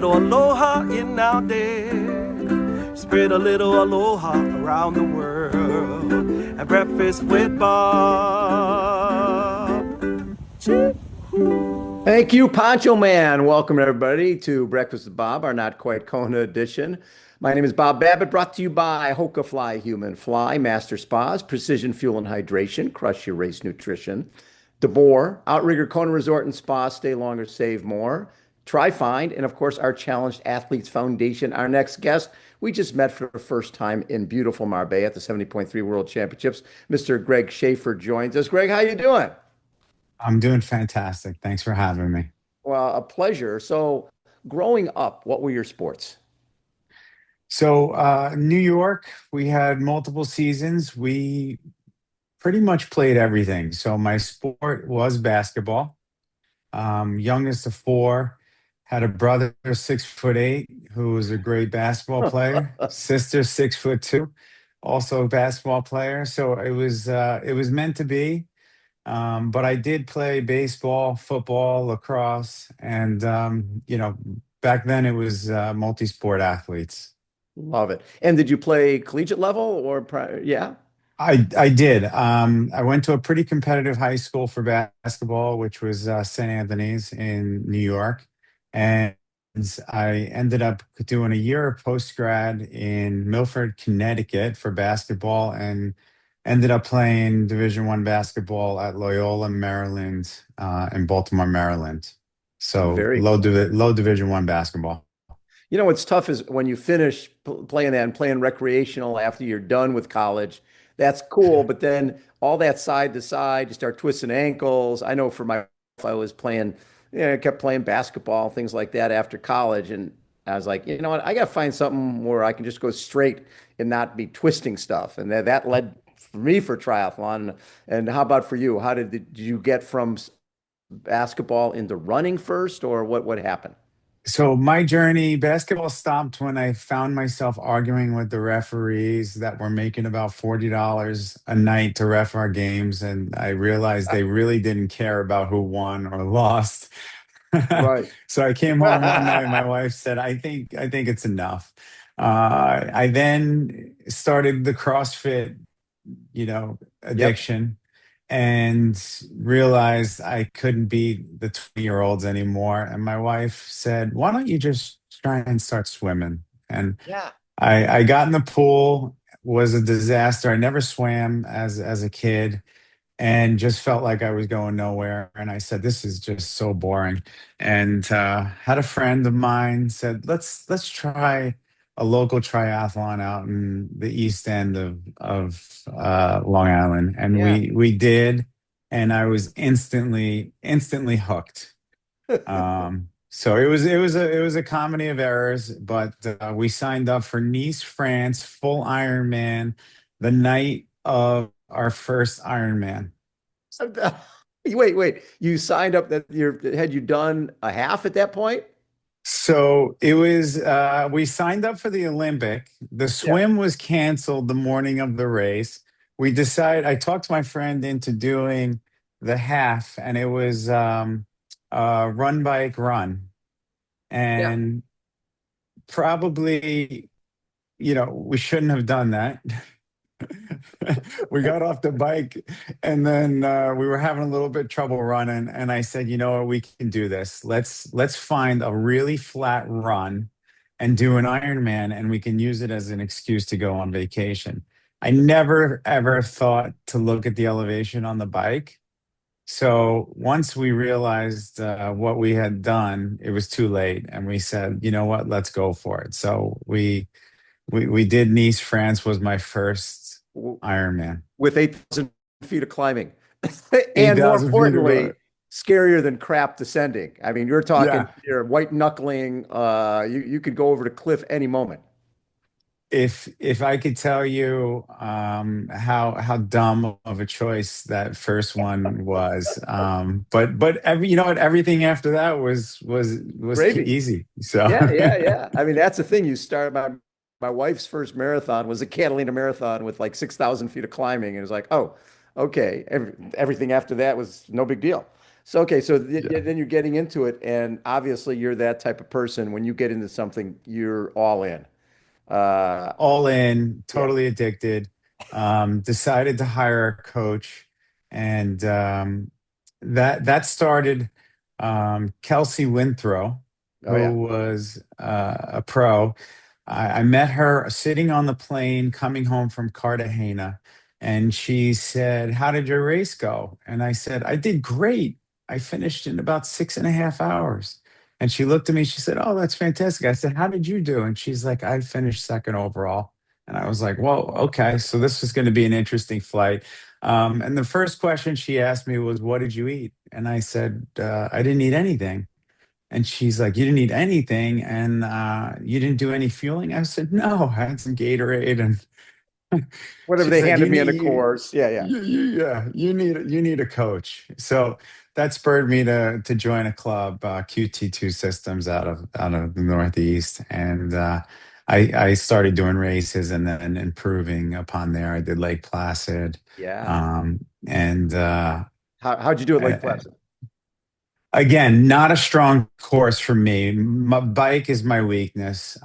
little aloha in our day. Spread a little aloha around the world. At breakfast with Bob. Thank you, Poncho Man. Welcome, everybody, to Breakfast with Bob, our Not Quite Kona edition. My name is Bob Babbitt, brought to you by Hoka Fly Human Fly, Master Spas, Precision Fuel and Hydration, Crush Your Race Nutrition, DeBoer, Outrigger Kona Resort and Spa, Stay Longer, Save More, Try Find, and of course, our Challenged Athletes Foundation. Our next guest, we just met for the first time in beautiful Marbella at the 70.3 World Championships. Mr. Greg Schaefer joins us. Greg, how you doing? I'm doing fantastic. Thanks for having me. Well, a pleasure. So, growing up, what were your sports? New York, we had multiple seasons. We pretty much played everything. So, my sport was basketball. Youngest of four, had a brother 6'8" who was a great basketball player. Sister 6'2", also a basketball player. So it was meant to be. But I did play baseball, football, lacrosse, and back then it was multi-sport athletes. Love it. And did you play collegiate level or yeah? I did. I went to a pretty competitive high school for basketball, which was St. Anthony's in New York, and I ended up doing a year of post grad in Milford, Connecticut for basketball, and ended up playing Division I basketball at Loyola, Maryland, and Baltimore, Maryland. So Very cool. low Division I basketball. You know what's tough is when you finish playing that and playing recreational after you're done with college. That's cool, but then all that side to side, you start twisting ankles. I know for myself, I was playing, I kept playing basketball, things like that after college, and I was like, you know what, I got to find something where I can just go straight and not be twisting stuff, and that led for me for triathlon. And how about for you? How did you get from basketball into running first, or what happened? So my journey, basketball stopped when I found myself arguing with the referees that were making about $40 a night to ref our games, and I realized they really didn't care about who won or lost. Right. So I came home one night, and my wife said, "I think it's enough." I then started the CrossFit, Yep. addiction, and realized I couldn't beat the 20-year-olds anymore. And my wife said, "Why don't you just try and start swimming?" And Yeah. I got in the pool, was a disaster. I never swam as a kid and just felt like I was going nowhere. And I said, "This is just so boring." And had a friend of mine said, "Let's try a local triathlon out in the east end of Long Island." And Yeah. we did, and I was instantly hooked. So it was a comedy of errors, but we signed up for Nice, France, full Ironman, the night of our first Ironman. Wait. You signed up that had you done a half at that point? So it was we signed up for the Olympic. The Yeah. swim was canceled the morning of the race. I talked my friend into doing the half, and it was run bike run. Yeah. And probably, we shouldn't have done that. We got off the bike, and then we were having a little bit trouble running, and I said, "You know what, we can do this. Let's find a really flat run and do an Ironman, and we can use it as an excuse to go on vacation." I never ever thought to look at the elevation on the bike. So once we realized what we had done, it was too late, and we said, "You know what, let's go for it." So we did Nice, France was my first W- Ironman. With 8,000 feet of climbing. And more 8,000 feet of importantly, scarier than crap descending. I mean, you're talking Yeah. you're white knuckling. You could go over the cliff any moment. If I could tell you how dumb of a choice that first one was, but you know what, everything after that was Gravy. easy. So Yeah. I mean, that's the thing. You start my wife's first marathon was a Catalina marathon with like 6,000 feet of climbing. And it was like, oh, okay. Everything after that was no big deal. So okay, so Yeah. then you're getting into it, and obviously you're that type of person. When you get into something, you're all in. Uh, All in, yeah. totally addicted. Decided to hire a coach, and that started Kelsey Winthrow, Oh yeah. who was a pro. I met her sitting on the plane coming home from Cartagena, and she said, "How did your race go?" And I said, "I did great. I finished in about 6.5 hours." And she looked at me, she said, "Oh, that's fantastic." I said, "How did you do?" And she's like, "I finished second overall." And I was like, "Well, okay, so this is going to be an interesting flight." And the first question she asked me was, "What did you eat?" And I said, "I didn't eat anything." And she's like, "You didn't eat anything, and you didn't do any fueling?" I said, "No, I had some Gatorade." And Whatever she's they like, handed "You me on need the course. Yeah, yeah. yeah, you need a coach." So that spurred me to join a club, QT2 Systems out of the Northeast, and I started doing races and then improving upon there. I did Lake Placid, Yeah. and How'd you do it, Lake Placid? again, not a strong course for me. My bike is my weakness,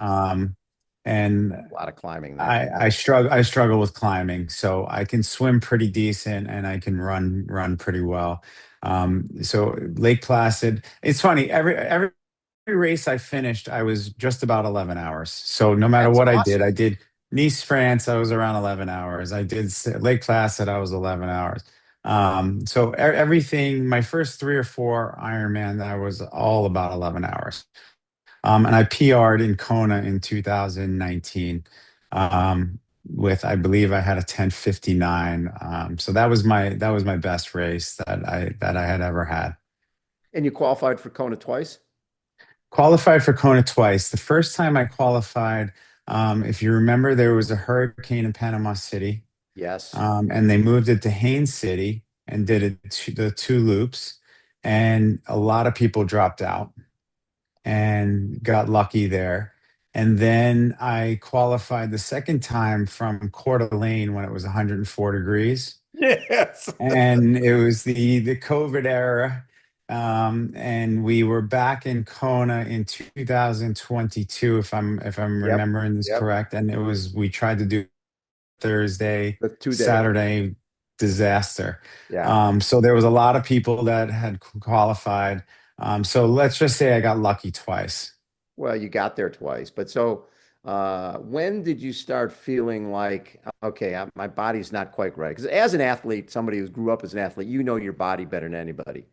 and A lot of climbing that I course. struggle. I struggle with climbing, so I can swim pretty decent, and I can run pretty well. So Lake Placid. It's funny. Every race I finished, I was just about 11 hours. So no matter That's what awesome. I did Nice, France, I was around 11 hours. I did Lake Placid, I was 11 hours. So everything, my first three or four Ironman, I was all about 11 hours. And I PR'd in Kona in 2019, with, I believe I had a 10:59. So that was my best race that I had ever had. And you qualified for Kona twice? Qualified for Kona twice. The first time I qualified, if you remember, there was a hurricane in Panama City, Yes. and they moved it to Haines City and did the two loops, and a lot of people dropped out and got lucky there. And then I qualified the second time from Coeur d'Alene when it was 104 degrees, Yes. and it was the COVID era. And we were back in Kona in 2022, if I'm Yep. remembering this Yep. correct. And it was we tried to do Thursday, The 2 day. Saturday, disaster. Yeah. So there was a lot of people that had qualified. So let's just say I got lucky twice. Well, you got there twice. But so when did you start feeling like, okay, my body's not quite right? Because as an athlete, somebody who grew up as an athlete, you know your body better than anybody.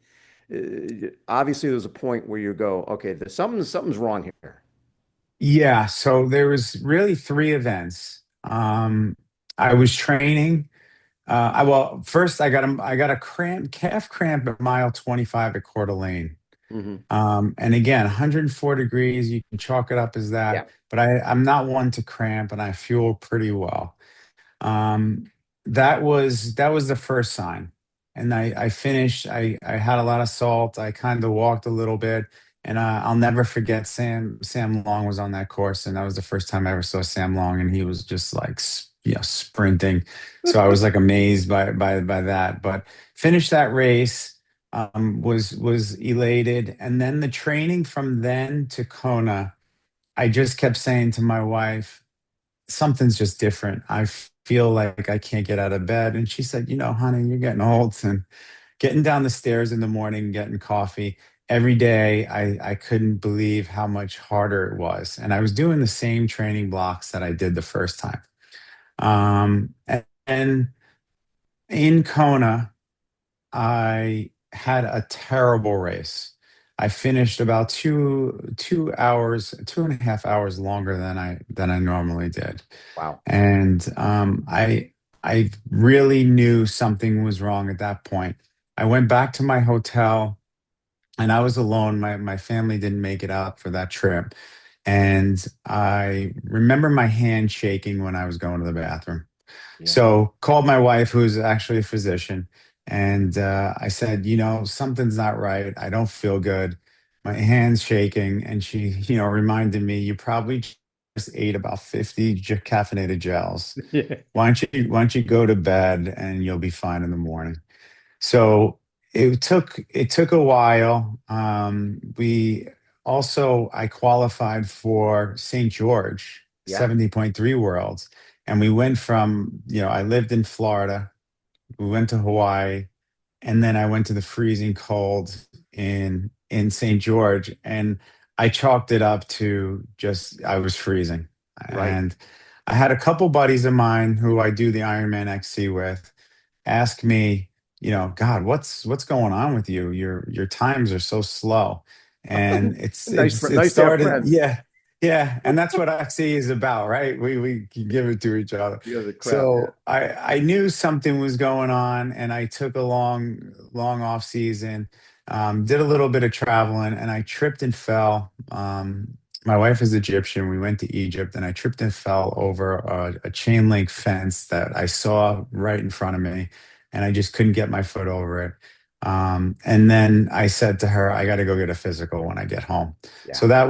Obviously, there's a point where you go, okay, something's wrong here. Yeah, so there was really three events. I was training. Well, first I got a calf cramp at mile 25 at Coeur d'Alene. Hmm. And again, 104 degrees, you can chalk it up as that. Yeah. But I'm not one to cramp, and I fuel pretty well. Um, that was the first sign, and I finished. I had a lot of salt. I kind of walked a little bit, and I'll never forget Sam Long was on that course, and that was the first time I ever saw Sam Long, and he was just like sprinting. So I was like amazed by that. But finished that race. Was elated, and then the training from then to Kona. I just kept saying to my wife, something's just different. I feel like I can't get out of bed. And she said, honey, you're getting old. And getting down the stairs in the morning, getting coffee every day, I couldn't believe how much harder it was. And I was doing the same training blocks that I did the first time. And in Kona, I had a terrible race. I finished about 2 hours, 2.5 hours longer than I normally did. Wow. And I really knew something was wrong at that point. I went back to my hotel, and I was alone. My family didn't make it out for that trip. And I remember my hand shaking when I was going to the bathroom. Yeah. So called my wife, who's actually a physician, and I said, something's not right. I don't feel good. My hand's shaking, and she, reminded me, you probably just ate about 50 caffeinated gels. Yeah. Why don't you go to bed, and you'll be fine in the morning. So it took a while. We also I qualified for St. George Yeah. 70.3 Worlds, and we went from, I lived in Florida, we went to Hawaii, and then I went to the freezing cold in St. George, and I chalked it up to just I was freezing. Right. And I had a couple buddies of mine who I do the Ironman XC with ask me, God, what's going on with you? Your times are so slow. And it Nice to have started, friends. yeah, yeah, and that's what XC is about, right? We can give it to each other. You have the crowd. Yeah. So I knew something was going on, and I took a long off season, did a little bit of traveling, and I tripped and fell. My wife is Egyptian. We went to Egypt, and I tripped and fell over a chain link fence that I saw right in front of me, and I just couldn't get my foot over it. And then I said to her, "I got to go get a physical when I get home." Yeah. So that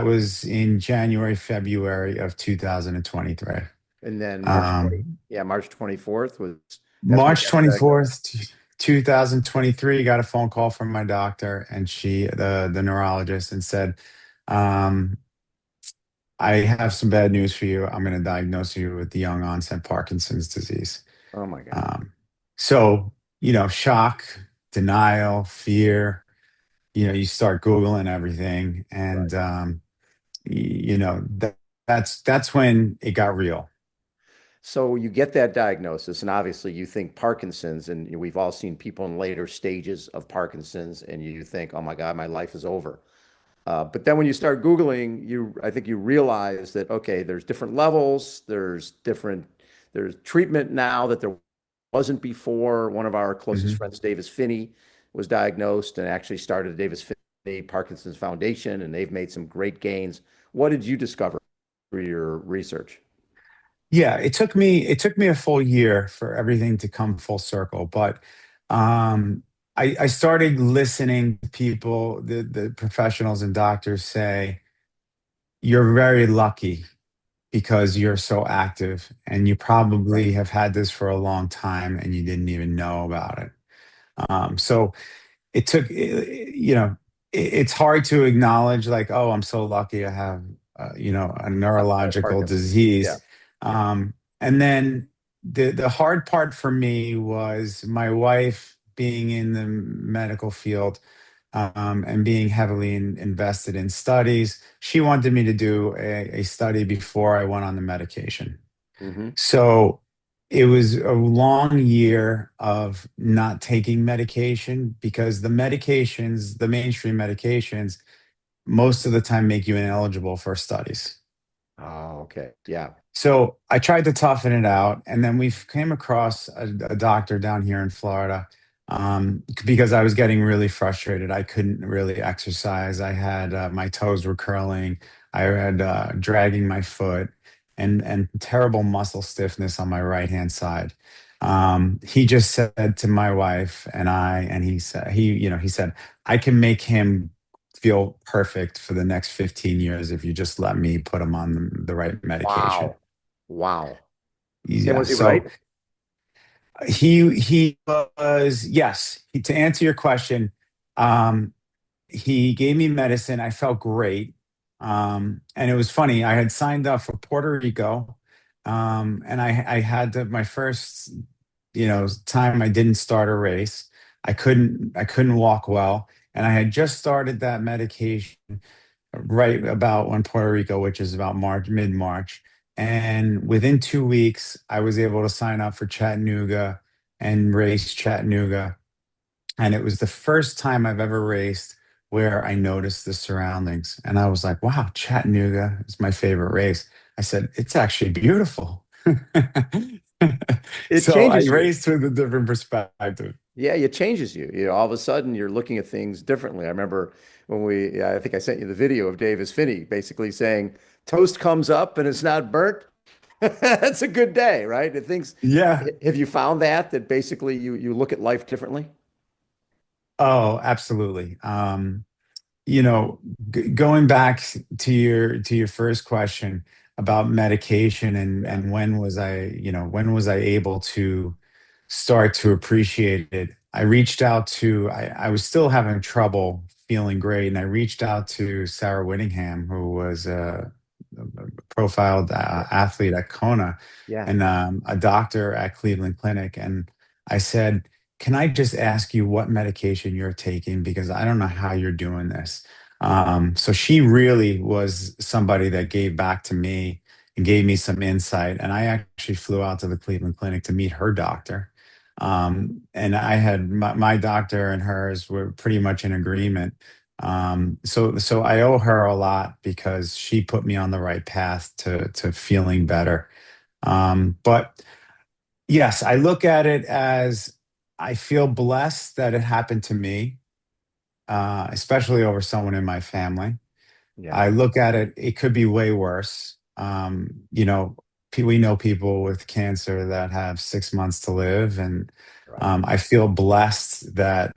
was in January, February of 2023. And then Um, March 24th that's when you March got diagnosed. 24th, 2023, got a phone call from my doctor, and the neurologist, and said, um, I have some bad news for you. I'm going to diagnose you with the young onset Parkinson's disease. Oh my God. Um, so, shock, denial, fear, you start Googling everything. Right. And, that's when it got real. So you get that diagnosis, and obviously you think Parkinson's, and we've all seen people in later stages of Parkinson's, and you think, "Oh my God, my life is over." But then when you start Googling, I think you realize that, okay, there's different levels, there's treatment now that there wasn't before. One of our closest Mhm. friends, Davis Finney, was diagnosed and actually started the Davis Finney Parkinson's Foundation, and they've made some great gains. What did you discover through your research? Yeah, it took me a full year for everything to come full circle, but I started listening to people, the professionals and doctors say, you're very lucky because you're so active, and you Right. probably have had this for a long time and you didn't even know about it. So it took, it's hard to acknowledge, like, oh, I'm so lucky I have, a neurological Parkinson's. Yeah. disease. Yeah. Um, and then the hard part for me was my wife being in the medical field, and being heavily invested in studies. She wanted me to do a study before I went on the medication. Hmm. So it was a long year of not taking medication, because the mainstream medications, most of the time make you ineligible for studies. Oh, okay. Yeah. So I tried to toughen it out, and then we came across a doctor down here in Florida, because I was getting really frustrated. I couldn't really exercise. I had, my toes were curling. I had, dragging my foot, and terrible muscle stiffness on my right hand side. He just said to my wife and I, and he said, I can make him feel perfect for the next 15 years if you just let me put him on the right medication. Wow. Wow. And Yeah. was he right? So he was, yes. To answer your question, um, he gave me medicine. I felt great. And it was funny. I had signed up for Puerto Rico, and I had my first, time I didn't start a race. I couldn't walk well, and I had just started that medication right about when Puerto Rico, which is about March, mid-March. And within 2 weeks, I was able to sign up for Chattanooga and race Chattanooga. And it was the first time I've ever raced where I noticed the surroundings. And I was like, wow, Chattanooga is my favorite race. I said, it's actually beautiful. It So I changes you. raced with a different perspective. Yeah, it changes you. All of a sudden you're looking at things differently. I remember when yeah, I think I sent you the video of Davis Finney basically saying, toast comes up and it's not burnt. That's a good day, right? And things, Yeah. have you found that basically you look at life differently? Oh, absolutely. You know, going back to your first question about medication, and Yeah. when was I able to start to appreciate it? I reached out to, I was still having trouble feeling great. And I reached out to Sarah Whittingham, who was a profiled athlete at Kona Yeah. and a doctor at Cleveland Clinic. And I said, can I just ask you what medication you're taking? Because I don't know how you're doing this. So she really was somebody that gave back to me and gave me some insight. And I actually flew out to the Cleveland Clinic to meet her doctor. And I had my doctor and hers were pretty much in agreement. So I owe her a lot because she put me on the right path to feeling better. But yes, I look at it as I feel blessed that it happened to me, especially over someone in my family. Yeah. I look at it, it could be way worse. We know people with cancer that have 6 months to live, and Right. I feel blessed that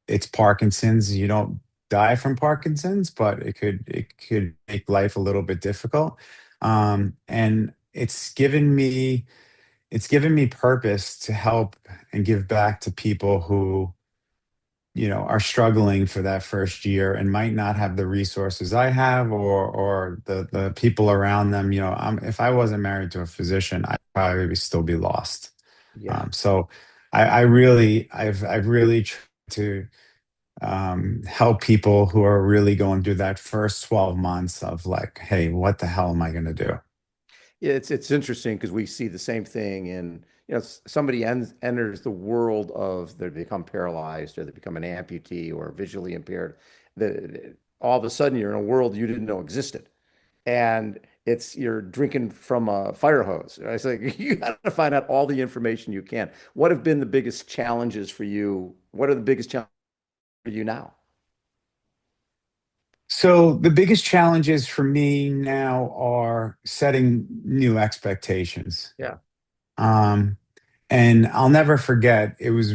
it's Parkinson's. You don't die from Parkinson's, but it could make life a little bit difficult. And it's given me purpose to help and give back to people who are struggling for that first year and might not have the resources I have, or the people around them. If I wasn't married to a physician, I'd probably still be lost. Yeah. So I've really tried to help people who are really going through that first 12 months of like, hey, what the hell am I going to do? Yeah, it's interesting because we see the same thing in, somebody enters the world of they become paralyzed or they become an amputee or visually impaired. All of a sudden you're in a world you didn't know existed. And you're drinking from a fire hose. Right? It's like you got to find out all the information you can. What have been the biggest challenges for you? What are the biggest challenges for you now? So the biggest challenges for me now are setting new expectations. Yeah. Um, and I'll never forget, it was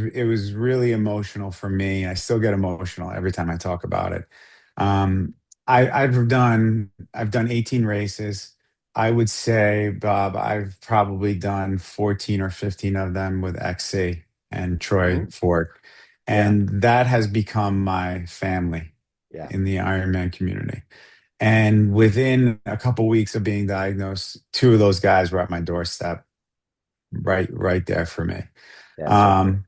really emotional for me. I still get emotional every time I talk about it. Um, I've done 18 races. I would say, Bob, I've probably done 14 or 15 of them with XC and Troy Mhm. Fort. Yeah. And that has become my family Yeah. in the Ironman community. And within a couple weeks of being diagnosed, two of those guys were at my doorstep, right there for me. That's so cool. Um,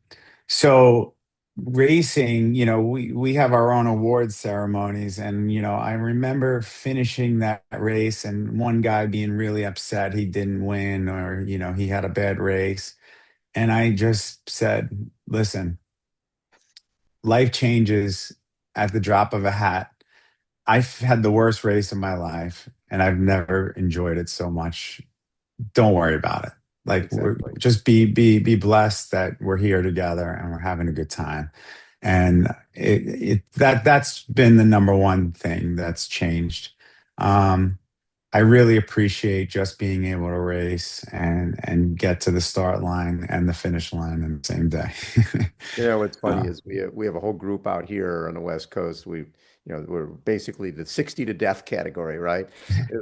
so racing, we have our own award ceremonies, and I remember finishing that race and one guy being really upset he didn't win, or he had a bad race, and I just said, listen, life changes at the drop of a hat. I've had the worst race of my life and I've never enjoyed it so much. Don't worry about it. Like, Exactly. just be blessed that we're here together and we're having a good time. And that's been the number one thing that's changed. Um, I really appreciate just being able to race and get to the start line and the finish line in the same day. What's funny Uh, is we have a whole group out here on the West Coast. We're basically the 60 to death category, right?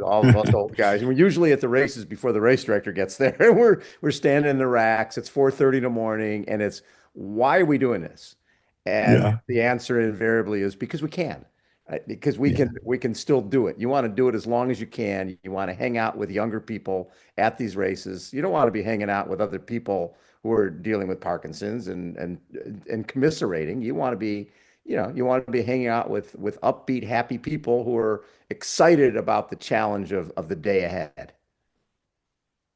All of us old guys. And we're usually at the races before the race director gets there. We're standing in the racks. It's 4:30 in the morning, and it's why are we doing this? And yeah, the answer invariably is because we can. Because we yeah, can still do it. You want to do it as long as you can. You want to hang out with younger people at these races. You don't want to be hanging out with other people who are dealing with Parkinson's and commiserating. You want to be hanging out with upbeat, happy people who are excited about the challenge of the day ahead.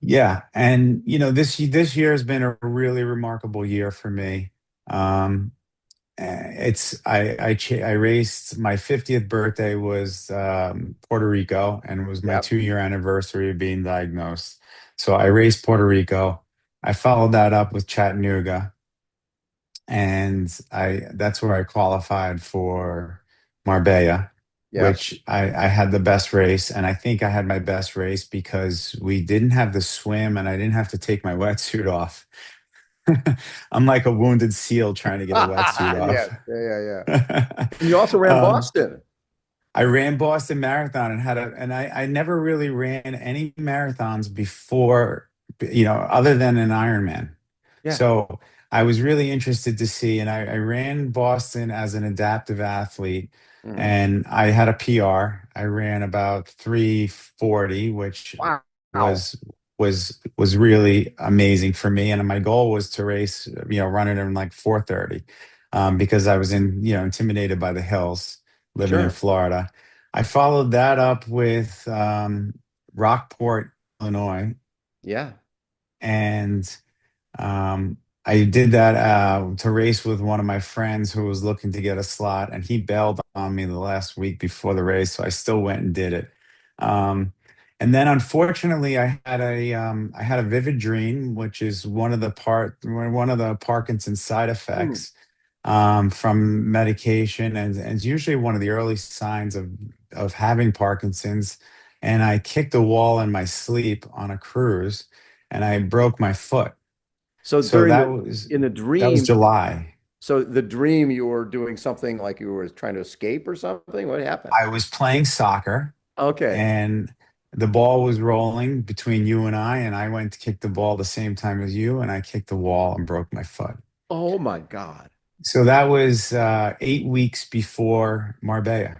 yeah. And this year has been a really remarkable year for me. Um, I raced. My 50th birthday was Puerto Rico, and it was my Yep. 2-year anniversary of being diagnosed. So I raced Puerto Rico. I followed that up with Chattanooga, and I that's where I qualified for Marbella, Yes. which I had the best race. And I think I had my best race because we didn't have the swim and I didn't have to take my wetsuit off. I'm like a wounded seal trying to get a wetsuit Yes. off. Yeah. Yeah. Yeah. And you also ran um, Boston. I ran Boston Marathon and I never really ran any marathons before, other than an Ironman. Yeah. So I was really interested to see, and I ran Boston as an adaptive athlete, Hmm. and I had a PR. I ran about 3:40, which Wow. was was really amazing for me. And my goal was to race, run it in like 4:30, because I was intimidated by the hills living in Sure. Florida. I followed that up with Rockport, Illinois, Yeah. and um, I did that to race with one of my friends who was looking to get a slot, and he bailed on me the last week before the race, so I still went and did it. Um, and then, unfortunately, I had a vivid dream, which is one of the Parkinson side Hmm. effects from medication, and it's usually one of the early signs of having Parkinson's. And I kicked a wall in my sleep on a cruise, and I broke my foot. So So during that the was in the that was dream, July. so the dream you were doing something like you were trying to escape or something? What happened? I was playing soccer, Okay. and the ball was rolling between you and I went to kick the ball the same time as you, and I kicked the wall and broke my foot. Oh my God. So that was 8 weeks before Marbella.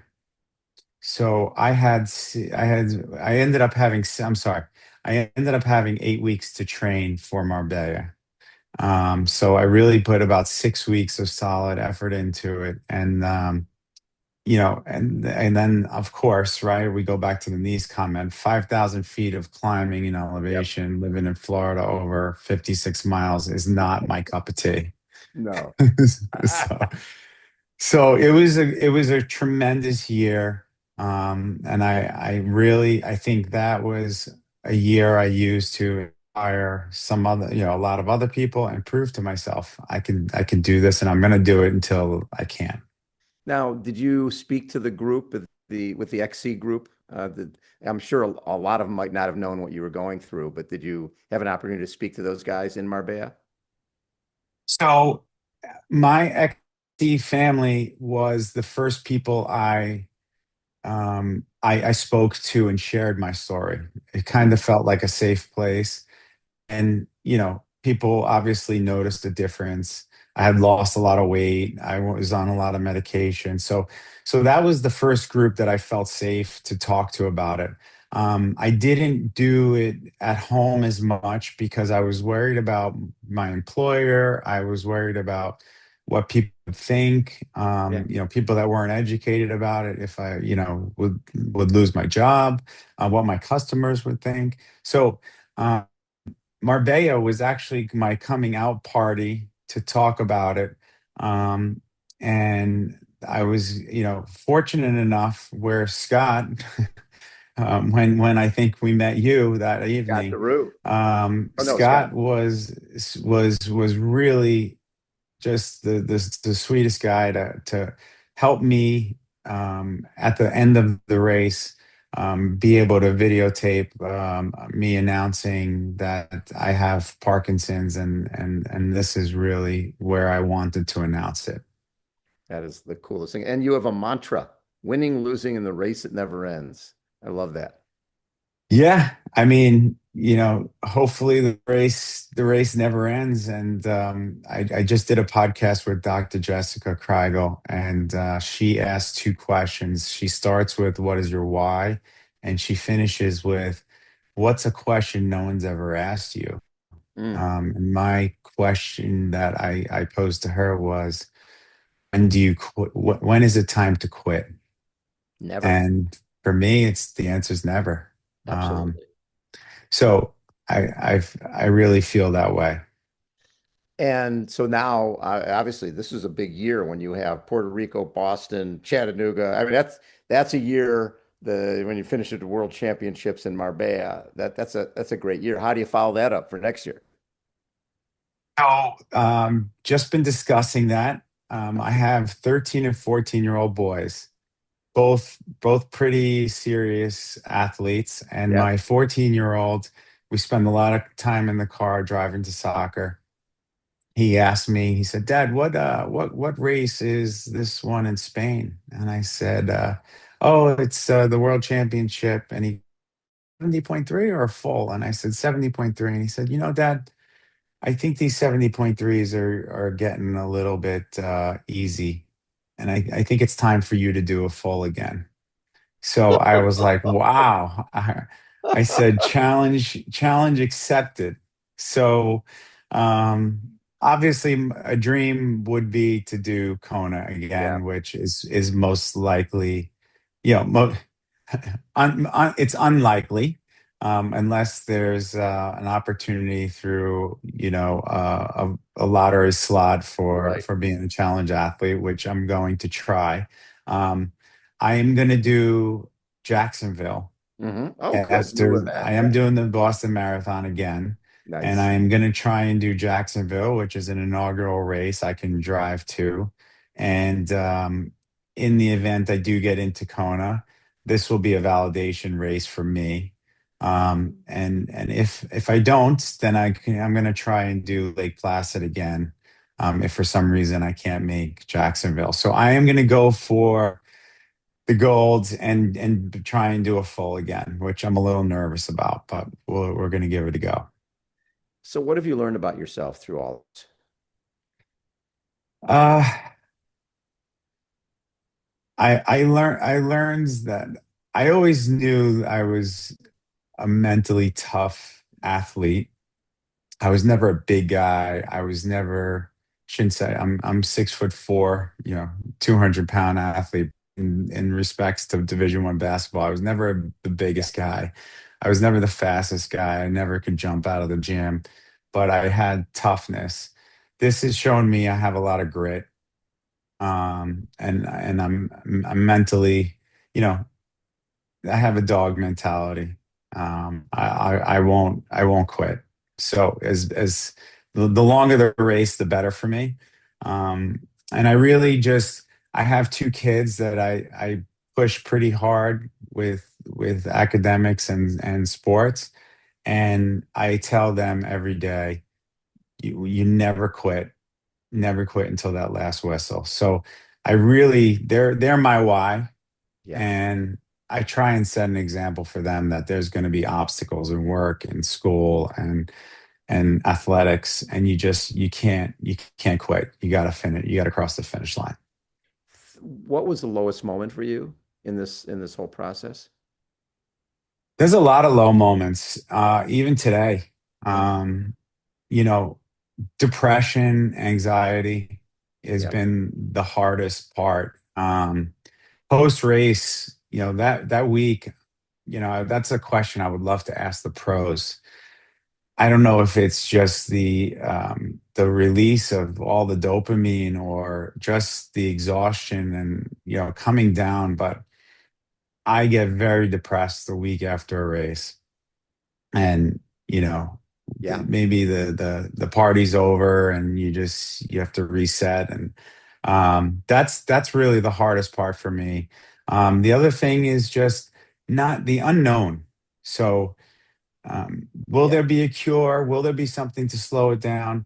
So I ended up having, I'm sorry, I ended up having 8 weeks to train for Marbella. So I really put about 6 weeks of solid effort into it. And, and then of course, right, we go back to the Nice comment, 5,000 feet of climbing in Yep. elevation, living in Florida over 56 miles is not my cup of tea. No. So, so it was a tremendous year. And I think that was a year I used to inspire a lot of other people and prove to myself I can do this, and I'm gonna do it until I can. Now, did you speak to the group with the XC group? I'm sure a lot of them might not have known what you were going through, but did you have an opportunity to speak to those guys in Marbella? So my ex family was the first people I spoke to and shared my story. It kind Mm. of felt like a safe place. And people obviously noticed a difference. I had lost a lot of weight. I was on a lot of medication. So that was the first group that I felt safe to talk to about it. I didn't do it at home as much because I was worried about my employer. I was worried about what people would think. Yeah. People that weren't educated about it, if I would lose my job, what my customers would think. So Marbella was actually my coming out party to talk about it. Um, and I was, fortunate enough where Scott, when I think we met you that Got evening, Daru. Oh no, Scott. Scott was really just the sweetest guy to help me at the end of the race, be able to videotape me announcing that I have Parkinson's, and this is really where I wanted to announce it. That is the coolest thing. And you have a mantra, winning, losing in the race, it never ends. I love that. Yeah, I mean, hopefully the race never ends. And I just did a podcast with Dr. Jessica Kreigel, and she asked two questions. She starts with, "What is your why?" And she finishes with, "What's a question no one's ever asked you?" Mm, And my question that I posed to her was, "When do you quit? When is it time to quit?" never. And for me, it's the answer's never. Um, Absolutely. So I really feel that way. And so now, obviously, this is a big year when you have Puerto Rico, Boston, Chattanooga. I mean, that's a year when you finish at the World Championships in Marbella. That's a great year. How do you follow that up for next year? So just been discussing that. I have 13 and 14-year-old boys, both pretty serious athletes, and Yeah. my 14-year-old, we spend a lot of time in the car driving to soccer. He asked me, he said, "Dad, what race is this one in Spain?" And I said, "Oh, it's the World Championship." And he 70.3 or a full? And I said 70.3. And he said, "Dad, I think these 70.3s are getting a little bit easy. And I think it's time for you to do a full again. So I was like, wow. I said, challenge accepted. So um, obviously a dream would be to do Kona Yeah. again, which is most likely, you know, it's unlikely unless there's an opportunity through, a lottery slot for Right. being a challenge athlete, which I'm going to try. Um, I am going to do Jacksonville Oh, good. You after were that. I am Yeah. doing the Boston Marathon again. And Nice. I am going to try and do Jacksonville, which is an inaugural race I can drive to. And in the event I do get into Kona, this will be a validation race for me. And if I don't, then I'm going to try and do Lake Placid again. If for some reason I can't make Jacksonville, so I am going to go for the gold and try and do a full again, which I'm a little nervous about, but we're going to give it a go. So what have you learned about yourself through all this? Uh, I learned that I always knew I was a mentally tough athlete. I was never a big guy. I was never, shouldn't say I'm 6'4", 200-pound athlete in respects to Division I basketball. I was never the Yeah. biggest guy. I was never the fastest guy. I never could jump out of the gym, but I had toughness. This has shown me I have a lot of grit. And I'm mentally, you know, I have a dog mentality. I won't quit. So as the longer the race, the better for me. Um, and I really just I have two kids that I push pretty hard with academics and sports, and I tell them every day, you never quit until that last whistle. So I really they're my why. Yeah. And I try and set an example for them that there's going to be obstacles in work and school and athletics, and you can't quit. You got to finish. You got to cross the finish line. What was the lowest moment for you in this whole process? There's a lot of low moments, even today. Yeah. Um, you know, Depression, anxiety has Yeah. been the hardest part. Post race, that week, that's a question I would love to ask the pros. I don't know if it's just the release of all the dopamine or just the exhaustion and coming down, but I get very depressed the week after a race, and you know Yeah. maybe the party's over and you have to reset, and that's really the hardest part for me. The other thing is just not the unknown. So will Yeah. there be a cure? Will there be something to slow it down?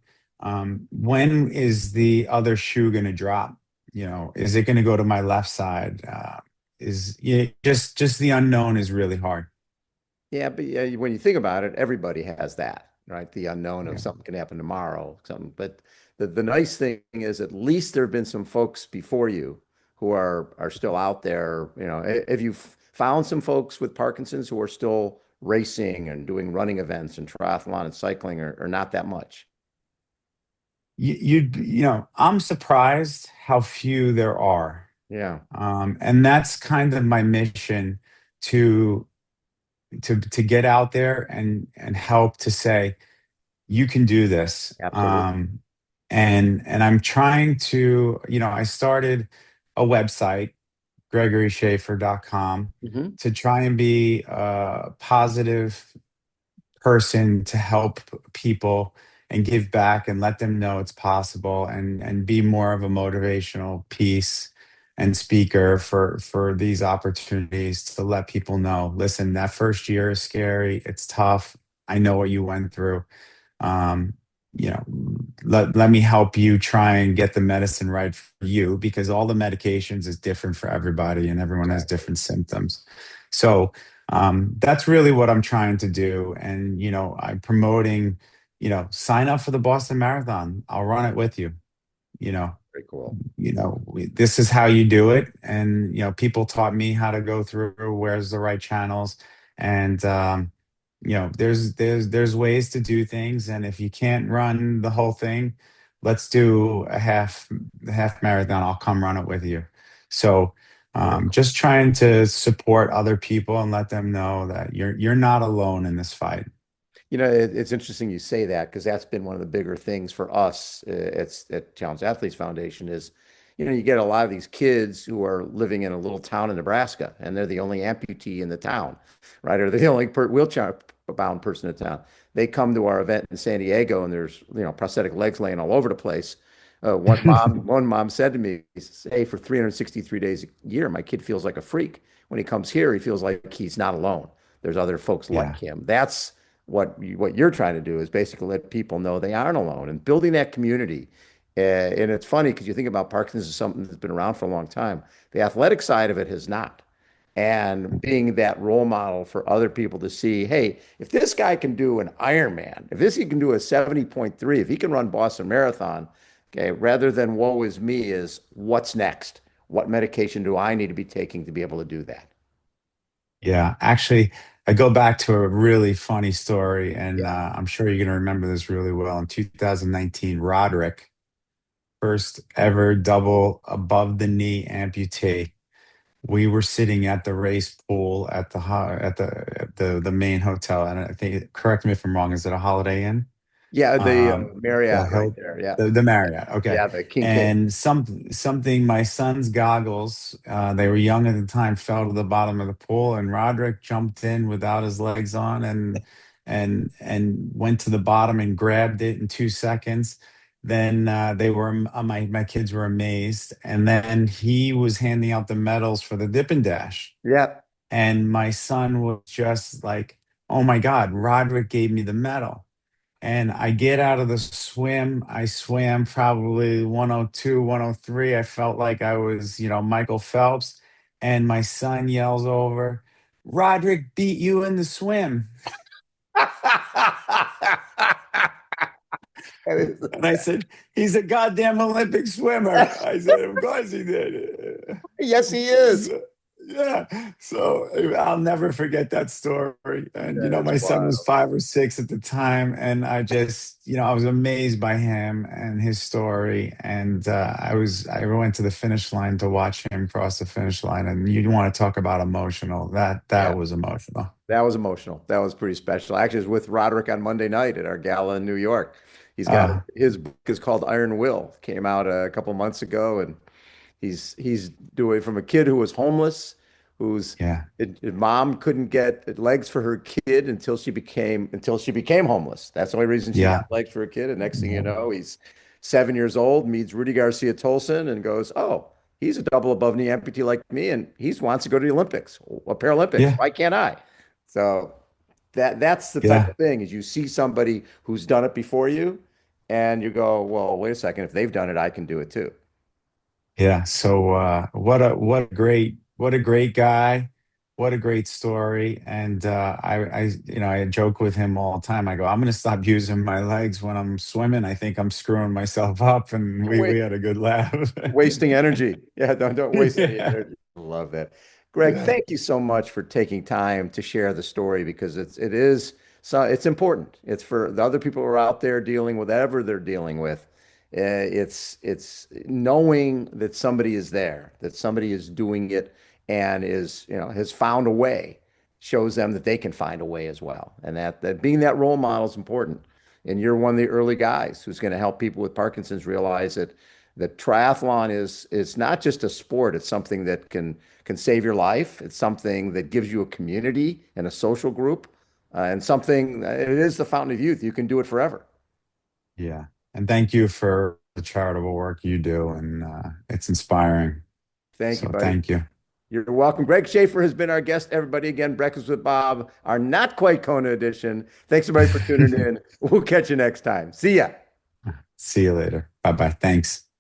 When is the other shoe going to drop? Is it going to go to my left side? Is just the unknown is really hard. Yeah, but yeah, when you think about it, everybody has that, right? The unknown of Yeah. something can happen tomorrow, something. But the nice thing is at least there have been some folks before you who are still out there. Have you found some folks with Parkinson's who are still racing and doing running events and triathlon and cycling or not that much? I'm surprised how few there are. Yeah, And that's kind of my mission to to get out there and help to say you can do this. absolutely. And I'm trying to, I started a website, gregoryschaefer.com, Hmm. to try and be a positive person to help people and give back and let them know it's possible, and be more of a motivational piece and speaker for these opportunities to let people know, listen, that first year is scary, it's tough, I know what you went through. um, you know, let me help you try and get the medicine right for you, because all the medications is different for everybody and everyone has Exactly. different symptoms. So that's really what I'm trying to do. And, I'm promoting sign up for the Boston Marathon. I'll run it with you. You know, Very cool. this is how you do it. And, people taught me how to go through where's the right channels. And, there's ways to do things. And if you can't run the whole thing, let's do a half marathon. I'll come run it with you. So, Very cool. just trying to support other people and let them know that you're not alone in this fight. It's interesting you say that because that's been one of the bigger things for us at Challenge Athletes Foundation is, you get a lot of these kids who are living in a little town in Nebraska and they're the only amputee in the town, right? Or they're the only wheelchair bound person in town. They come to our event in San Diego and there's, prosthetic legs laying all over the place. One mom said to me, "Hey, for 363 days a year, my kid feels like a freak. When he comes here, he feels like he's not alone. There's other folks like Yeah. him." That's what you're trying to do is basically let people know they aren't alone and building that community. And it's funny because you think about Parkinson's is something that's been around for a long time. The athletic side of it has not. And being that role model for other people to see, hey, if this guy can do an Ironman, if this he can do a 70.3, if he can run Boston Marathon, okay, rather than woe is me, is what's next? What medication do I need to be taking to be able to do that? Yeah, actually, I go back to a really funny story, and Yeah. I'm sure you're going to remember this really well. In 2019, Roderick, first ever double above the knee amputee. We were sitting at the race pool at the main hotel, and I think, correct me if I'm wrong, is it a Holiday Inn? Yeah, the um the Marriott right hill there. Yeah. the Marriott. Okay. Yeah, the King Cake. And something, my son's goggles, they were young at the time, fell to the bottom of the pool, and Roderick jumped in without his legs on, and went to the bottom and grabbed it in 2 seconds. Then my kids were amazed, and then he was handing out the medals for the dip and dash, Yeah. and my son was just like, oh my God, Roderick gave me the medal. And I get out of the swim. I swam probably 102, 103. I felt like I was, Michael Phelps. And my son yells over, Roderick beat you in the swim. And I said, he's a goddamn Olympic swimmer. I said, of course he did. Yes, he is. So, yeah. So I'll never forget that story. And, That is my son was wild. 5 or 6 at the time. And I just, I was amazed by him and his story. And I went to the finish line to watch him cross the finish line. And you want to talk about emotional. That Yeah, was emotional. that was emotional. That was pretty special. Actually, I was with Roderick on Monday night at our gala in New York. He's got Uh, his book is called Iron Will. Came out a couple months ago, and he's doing from a kid who was homeless, whose yeah. his mom couldn't get legs for her kid until she became homeless. That's the only reason she got Yeah. legs for her kid. And next thing you know, he's 7 years old, meets Rudy Garcia Tolson, and goes, "Oh, he's a double above knee amputee like me, and he wants to go to the Olympics, or Paralympics. Yeah. Why can't I?" So that's the type Yeah. of thing is you see somebody who's done it before you, and you go, "Well, wait a second, if they've done it, I can do it too." Yeah. So what a great guy, what a great story. And I joke with him all the time. I go, I'm gonna stop using my legs when I'm swimming. I think I'm screwing myself up. And we Wait. had a good laugh. Wasting energy. Yeah, don't waste any Yeah. energy. Love that. Greg, Yeah. thank you so much for taking time to share the story because it's important. It's for the other people who are out there dealing with whatever they're dealing with. It's knowing that somebody is there, that somebody is doing it and has found a way, shows them that they can find a way as well. And that being that role model is important. And you're one of the early guys who's going to help people with Parkinson's realize that triathlon is not just a sport, it's something that can save your life. It's something that gives you a community and a social group, and something it is the fountain of youth. You can do it forever. Yeah. And thank you for the charitable work you do. And it's inspiring. Thank you, So buddy. thank you. You're welcome. Greg Schaefer has been our guest. Everybody, again, Breakfast with Bob, our not quite Kona edition. Thanks, everybody, for tuning in. We'll catch you next time. See ya. See you later. Bye bye. Thanks.